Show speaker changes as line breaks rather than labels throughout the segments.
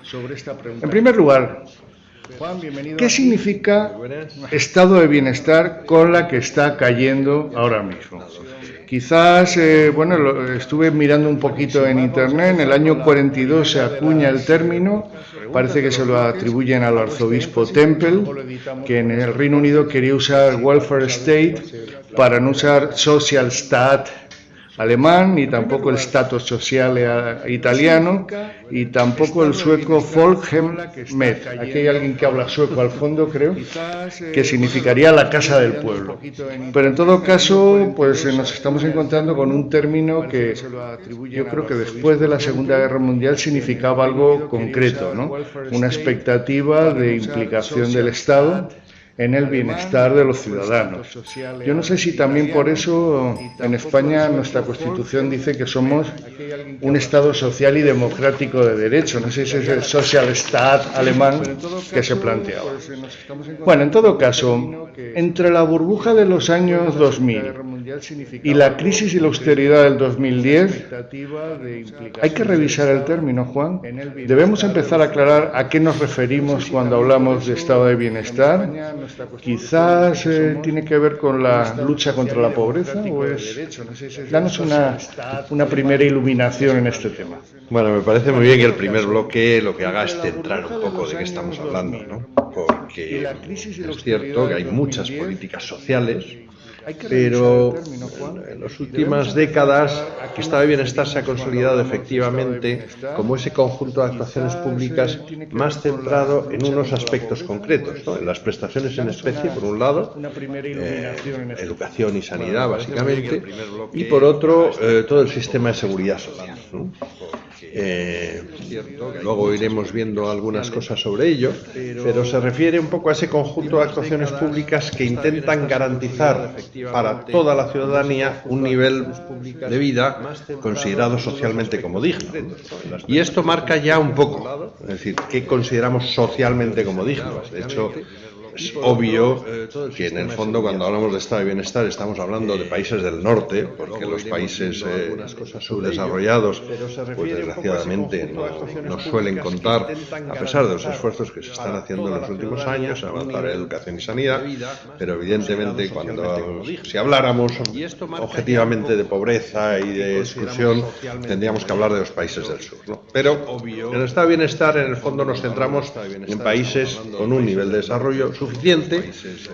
sobre esta pregunta. En primer lugar, ¿qué significa estado de bienestar con la que está cayendo ahora mismo? Quizás, estuve mirando un poquito en internet, en el año 42 se acuña el término, parece que se lo atribuyen al arzobispo Temple, que en el Reino Unido quería usar welfare state para no usar social stat alemán, ni tampoco el status social italiano, y tampoco el sueco Folkhemmet. Aquí hay alguien que habla sueco al fondo, creo, que significaría la casa del pueblo. Pero en todo caso, pues nos estamos encontrando con un término que yo creo que después de la Segunda Guerra Mundial significaba algo concreto, ¿no? Una expectativa de implicación del Estado en el bienestar de los ciudadanos. Yo no sé si también por eso en España nuestra Constitución dice que somos un Estado social y democrático de derecho. No sé si es el social stat alemán que se planteaba. Bueno, en todo caso, entre la burbuja de los años 2000 y la crisis y la austeridad del 2010, hay que revisar el término, Juan. Debemos empezar a aclarar a qué nos referimos cuando hablamos de estado de bienestar. Quizás tiene que ver con la lucha contra la pobreza, o danos una primera iluminación en este tema.
Bueno, me parece muy bien que el primer bloque lo que haga es centrar un poco de qué estamos hablando, ¿no? Porque es cierto que hay muchas políticas sociales, pero en las últimas décadas el estado de bienestar se ha consolidado efectivamente como ese conjunto de actuaciones públicas más centrado en unos aspectos concretos, ¿no? En las prestaciones en especie, por un lado, educación y sanidad, básicamente, y por otro, todo el sistema de seguridad social, ¿no? Luego iremos viendo algunas cosas sobre ello, pero se refiere un poco a ese conjunto de actuaciones públicas que intentan garantizar para toda la ciudadanía un nivel de vida considerado socialmente como digno. Y esto marca ya un poco, es decir, qué consideramos socialmente como dignos. De hecho, es obvio que en el fondo cuando hablamos de estado de bienestar estamos hablando de países del norte, porque los países subdesarrollados, pues desgraciadamente no suelen contar, a pesar de los esfuerzos que se están haciendo en los últimos años, en avanzar en educación y sanidad, pero evidentemente si habláramos objetivamente de pobreza y de exclusión, tendríamos que hablar de los países del sur, ¿no? Pero en el estado de bienestar en el fondo nos centramos en países con un nivel de desarrollo suficiente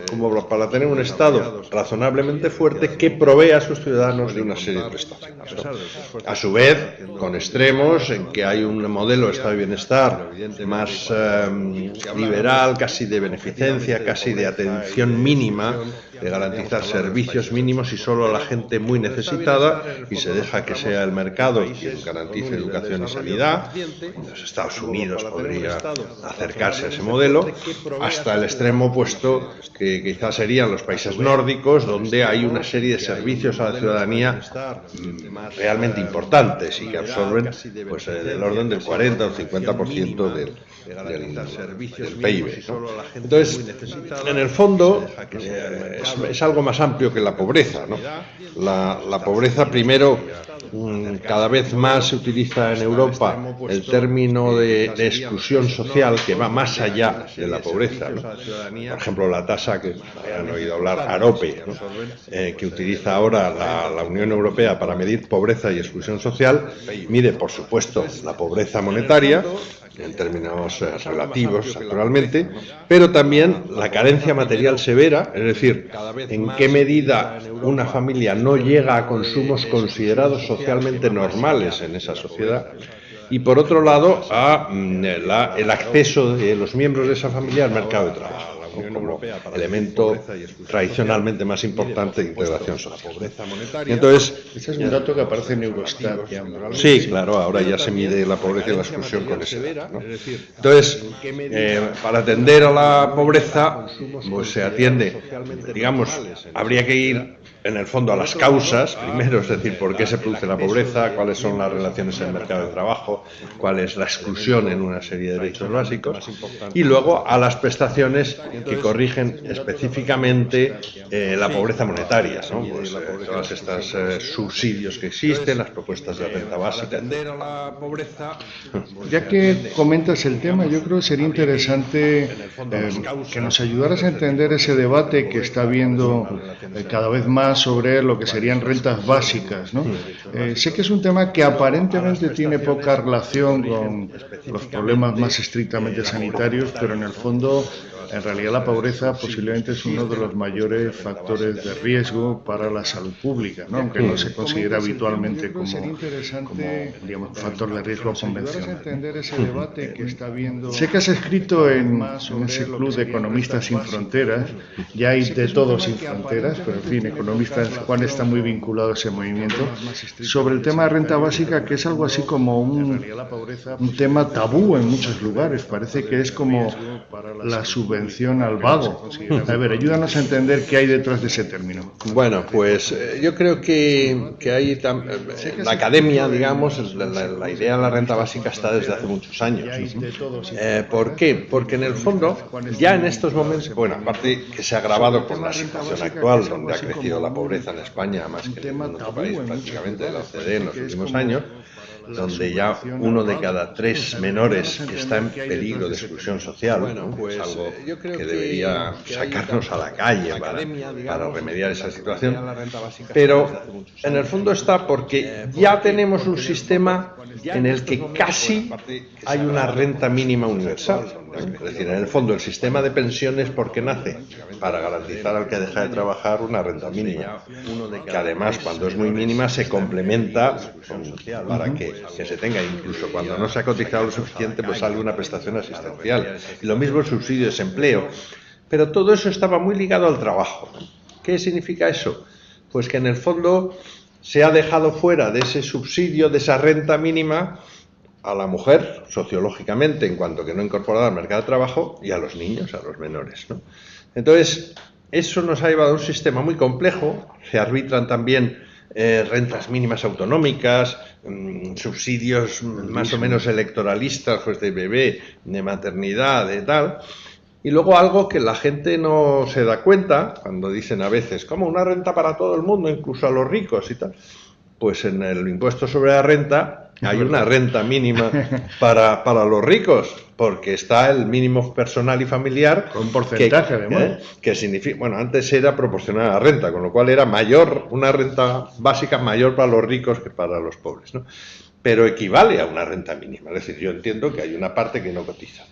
como para tener un Estado razonablemente fuerte que provee a sus ciudadanos de una serie de prestaciones, ¿no? A su vez, con extremos en que hay un modelo de Estado de bienestar más liberal, casi de beneficencia, casi de atención mínima, de garantizar servicios mínimos y solo a la gente muy necesitada, y se deja que sea el mercado quien garantice educación y sanidad. Los Estados Unidos podría acercarse a ese modelo, hasta el extremo opuesto, que quizás serían los países nórdicos, donde hay una serie de servicios a la ciudadanía realmente importantes y que absorben pues, del orden del 40 o 50% del PIB, ¿no? Entonces, en el fondo, es algo más amplio que la pobreza, ¿no? La pobreza, primero, cada vez más se utiliza en Europa el término de exclusión social, que va más allá de la pobreza, ¿no? Por ejemplo, la tasa que han oído hablar, AROPE, ¿no? Que utiliza ahora la Unión Europea para medir pobreza y exclusión social, mide, por supuesto, la pobreza monetaria, en términos relativos naturalmente, pero también la carencia material severa, es decir, en qué medida una familia no llega a consumos considerados socialmente normales en esa sociedad, y por otro lado el acceso de los miembros de esa familia al mercado de trabajo, como elemento tradicionalmente más importante de integración social.
Entonces, ese es un dato que aparece en Eurostat.
Sí, claro, ahora ya se mide la pobreza y la exclusión con ese dato, ¿no? Entonces, para atender a la pobreza, pues se atiende, digamos, habría que ir en el fondo a las causas, primero, es decir, por qué se produce la pobreza, cuáles son las relaciones en el mercado de trabajo, cuál es la exclusión en una serie de derechos básicos, y luego a las prestaciones que corrigen específicamente la pobreza monetaria, ¿no? Pues, todas estas subsidios que existen, las propuestas de renta básica.
Ya que comentas el tema, yo creo que sería interesante que nos ayudaras a entender ese debate que está habiendo cada vez más sobre lo que serían rentas básicas, ¿no? Sé que es un tema que aparentemente tiene poca relación con los problemas más estrictamente sanitarios, pero en el fondo, en realidad la pobreza posiblemente es uno de los mayores factores de riesgo para la salud pública, ¿no? Aunque no se considera habitualmente como digamos, un factor de riesgo convencional. Sé que has escrito en ese club de economistas sin fronteras, ya hay de todo sin fronteras, pero en fin, economistas, Juan está muy vinculado a ese movimiento, sobre el tema de renta básica, que es algo así como un tema tabú en muchos lugares. Parece que es como la subvención al vago. A ver, ayúdanos a entender qué hay detrás de ese término.
Bueno, pues yo creo que hay la academia, digamos, la idea de la renta básica está desde hace muchos años. ¿Por qué? Porque en el fondo, ya en estos momentos, bueno, aparte que se ha agravado por la situación actual, donde ha crecido la pobreza en España más que en ningún otro país prácticamente de la OCDE en los últimos años, donde ya 1 de cada 3 menores está en peligro de exclusión social, ¿no? Pues algo que debería sacarnos a la calle para remediar esa situación. Pero en el fondo está porque ya tenemos un sistema en el que casi hay una renta mínima universal. Es decir, en el fondo el sistema de pensiones, ¿por qué nace? Para garantizar al que deja de trabajar una renta mínima, que además cuando es muy mínima se complementa para que se tenga, incluso cuando no se ha cotizado lo suficiente, pues sale una prestación asistencial. Y lo mismo el subsidio de desempleo. Pero todo eso estaba muy ligado al trabajo. ¿Qué significa eso? Pues que en el fondo se ha dejado fuera de ese subsidio, de esa renta mínima, a la mujer, sociológicamente, en cuanto que no incorporada al mercado de trabajo, y a los niños, a los menores, ¿no? Entonces, eso nos ha llevado a un sistema muy complejo. Se arbitran también rentas mínimas autonómicas, subsidios más o menos electoralistas, pues de bebé, de maternidad, de tal. Y luego algo que la gente no se da cuenta, cuando dicen a veces, como una renta para todo el mundo, incluso a los ricos y tal. Pues en el impuesto sobre la renta hay una renta mínima para los ricos, porque está el mínimo personal y familiar.
Con un porcentaje, además.
Que significa, bueno, antes era proporcional a la renta, con lo cual era mayor, una renta básica mayor para los ricos que para los pobres, ¿no? Pero equivale a una renta mínima, es decir, yo entiendo que hay una parte que no cotiza.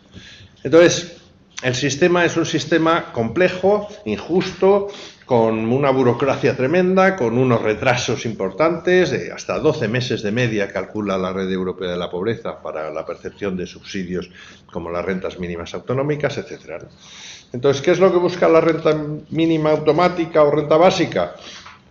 Entonces, el sistema es un sistema complejo, injusto, con una burocracia tremenda, con unos retrasos importantes, de hasta 12 meses de media calcula la Red Europea de la Pobreza para la percepción de subsidios como las rentas mínimas autonómicas, etcétera, ¿no? Entonces, ¿qué es lo que busca la renta mínima automática o renta básica?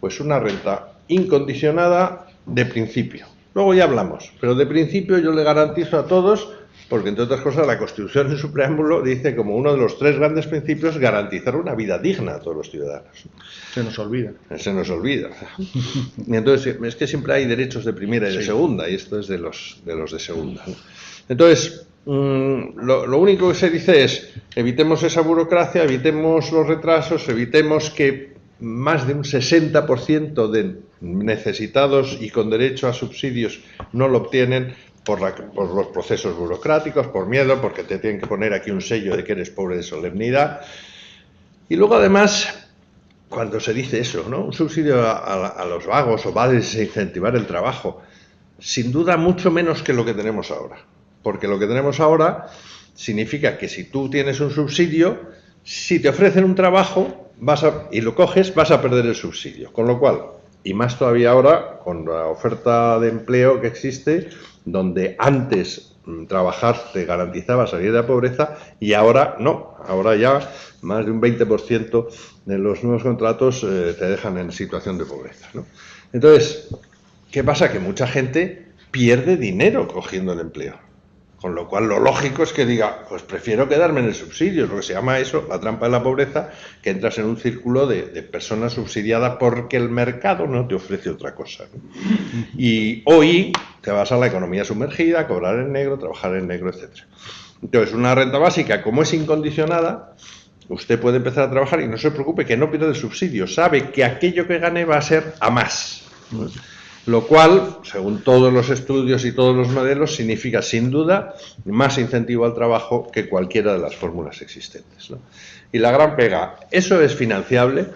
Pues una renta incondicionada de principio. Luego ya hablamos, pero de principio yo le garantizo a todos, porque entre otras cosas la Constitución en su preámbulo dice como uno de los 3 grandes principios garantizar una vida digna a todos los ciudadanos.
Se nos olvida.
Se nos olvida. Y entonces es que siempre hay derechos de primera y de segunda, y esto es de los de segunda, ¿no? Entonces, lo único que se dice es evitemos esa burocracia, evitemos los retrasos, evitemos que más de un 60% de necesitados y con derecho a subsidios no lo obtienen por los procesos burocráticos, por miedo, porque te tienen que poner aquí un sello de que eres pobre de solemnidad. Y luego además, cuando se dice eso, ¿no? Un subsidio a los vagos o va a desincentivar el trabajo, sin duda mucho menos que lo que tenemos ahora. Porque lo que tenemos ahora significa que si tú tienes un subsidio, si te ofrecen un trabajo y lo coges, vas a perder el subsidio. Con lo cual, y más todavía ahora, con la oferta de empleo que existe, donde antes trabajar te garantizaba salir de la pobreza y ahora no, ahora ya más de un 20% de los nuevos contratos te dejan en situación de pobreza, ¿no? Entonces, ¿qué pasa? Que mucha gente pierde dinero cogiendo el empleo, con lo cual lo lógico es que diga, pues prefiero quedarme en el subsidio, es lo que se llama eso, la trampa de la pobreza, que entras en un círculo de personas subsidiadas porque el mercado no te ofrece otra cosa, ¿no? Y hoy te vas a la economía sumergida, cobrar en negro, trabajar en negro, etc. Entonces, una renta básica, como es incondicionada, usted puede empezar a trabajar y no se preocupe que no pierde el subsidio, sabe que aquello que gane va a ser a más. Lo cual, según todos los estudios y todos los modelos, significa sin duda más incentivo al trabajo que cualquiera de las fórmulas existentes, ¿no? Y la gran pega, ¿eso es financiable?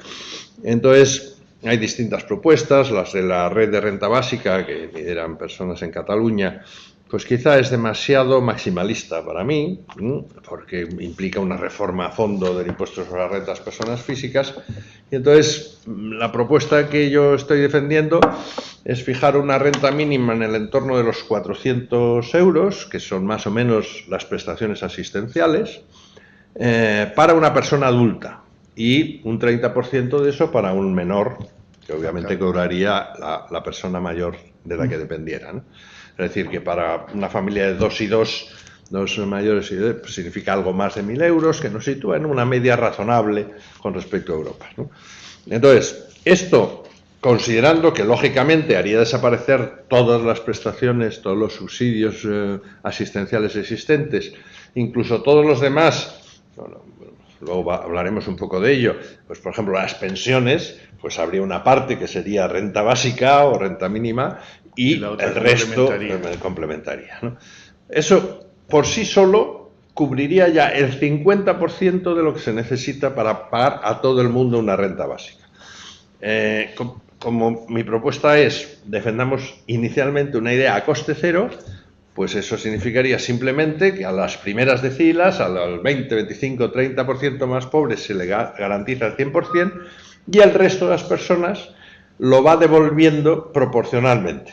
Entonces, hay distintas propuestas, las de la red de renta básica, que lideran personas en Cataluña, pues quizá es demasiado maximalista para mí, porque implica una reforma a fondo del impuesto sobre las rentas personas físicas. Y entonces, la propuesta que yo estoy defendiendo es fijar una renta mínima en el entorno de los 400 euros, que son más o menos las prestaciones asistenciales, para una persona adulta, y un 30% de eso para un menor, que obviamente cobraría la persona mayor de la que dependiera, ¿no? Es decir, que para una familia de dos mayores pues significa algo más de 1.000 euros, que nos sitúa en una media razonable con respecto a Europa, ¿no? Entonces, esto, considerando que lógicamente haría desaparecer todas las prestaciones, todos los subsidios asistenciales existentes, incluso todos los demás, bueno, luego hablaremos un poco de ello, pues por ejemplo las pensiones, pues habría una parte que sería renta básica o renta mínima y el resto complementaria, ¿no? Eso por sí solo cubriría ya el 50% de lo que se necesita para pagar a todo el mundo una renta básica. Como mi propuesta es, defendamos inicialmente una idea a coste cero, pues eso significaría simplemente que a las primeras decilas, al 20, 25, 30% más pobres se le garantiza el 100% y el resto de las personas lo va devolviendo proporcionalmente,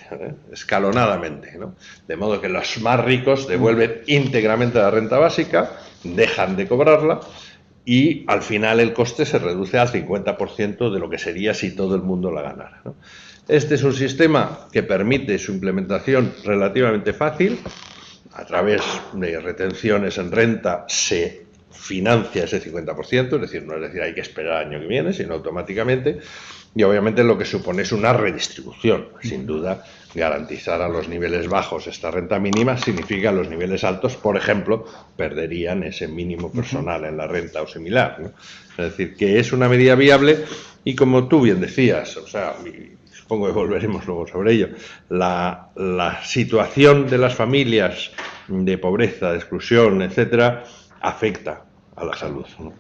escalonadamente, ¿no? De modo que los más ricos devuelven íntegramente la renta básica, dejan de cobrarla y al final el coste se reduce al 50% de lo que sería si todo el mundo la ganara, ¿no? Este es un sistema que permite su implementación relativamente fácil. A través de retenciones en renta se financia ese 50%, es decir, no es decir hay que esperar el año que viene, sino automáticamente. Y obviamente lo que supone es una redistribución. Sin duda, garantizar a los niveles bajos esta renta mínima significa los niveles altos, por ejemplo, perderían ese mínimo personal en la renta o similar, ¿no? Es decir, que es una medida viable y como tú bien decías, o sea, supongo que volveremos luego sobre ello, la situación de las familias de pobreza, de exclusión, etcétera, afecta a la salud, ¿no?